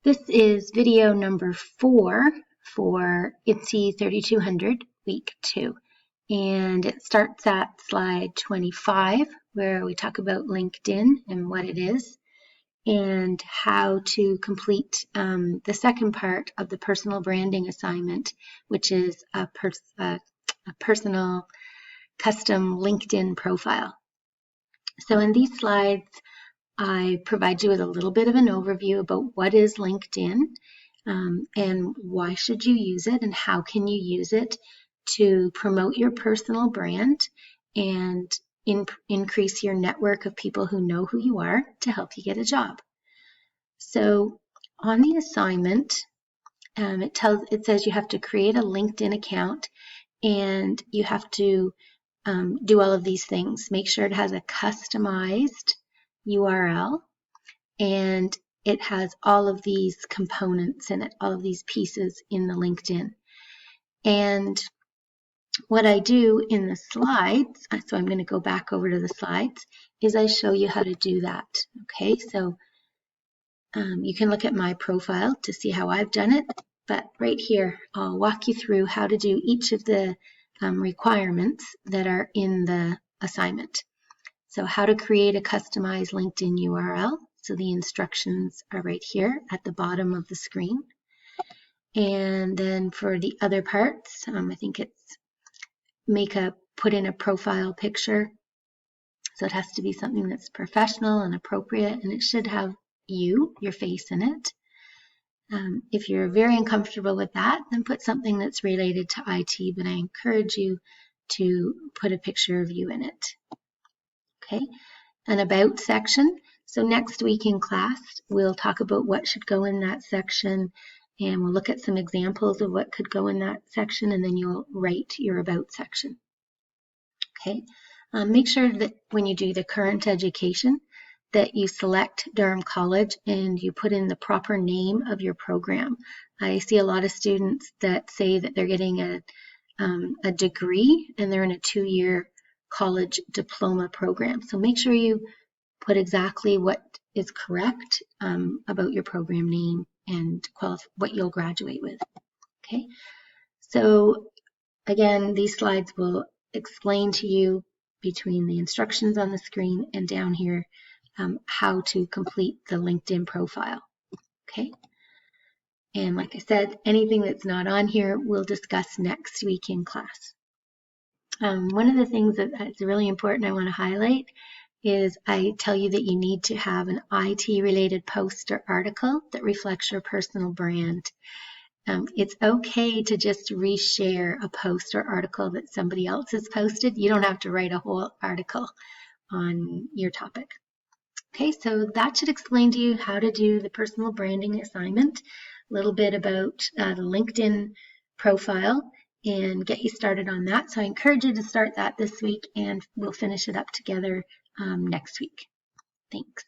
This is video number 4 for ITCE3200 week 2, and it starts at slide 25 where we talk about LinkedIn and what it is and how to complete the second part of the personal branding assignment, which is a personal custom LinkedIn profile. So in these slides, I provide you with a little bit of an overview about what is LinkedIn and why should you use it and how can you use it to promote your personal brand and increase your network of people who know who you are to help you get a job. So on the assignment, it says you have to create a LinkedIn account and you have to do all of these things. Make sure it has a customized URL and it has all of these components in it, all of these pieces in the LinkedIn. And what I do in the slides, so I'm going to go back over to the slides, is I show you how to do that. Okay, so you can look at my profile to see how I've done it, but right here I'll walk you through how to do each of the requirements that are in the assignment. So how to create a customized LinkedIn URL. So the instructions are right here at the bottom of the screen. And then for the other parts, I think it's put in a profile picture. So it has to be something that's professional and appropriate, and it should have your face in it. If you're very uncomfortable with that, then put something that's related to IT, but I encourage you to put a picture of you in it. Okay, an about section. So next week in class, we'll talk about what should go in that section, and we'll look at some examples of what could go in that section, and then you'll write your about section. Okay, make sure that when you do the current education, that you select Durham College and you put in the proper name of your program. I see a lot of students that say that they're getting a degree and they're in a 2-year college diploma program. So make sure you put exactly what is correct about your program name and what you'll graduate with. Okay, so again, these slides will explain to you between the instructions on the screen and down here how to complete the LinkedIn profile. Okay, and like I said, anything that's not on here we'll discuss next week in class. One of the things that's really important I want to highlight is I tell you that you need to have an IT-related post or article that reflects your personal brand. It's okay to just reshare a post or article that somebody else has posted. You don't have to write a whole article on your topic. Okay, so that should explain to you how to do the personal branding assignment, a little bit about the LinkedIn profile, and get you started on that. So I encourage you to start that this week, and we'll finish it up together next week. Thanks.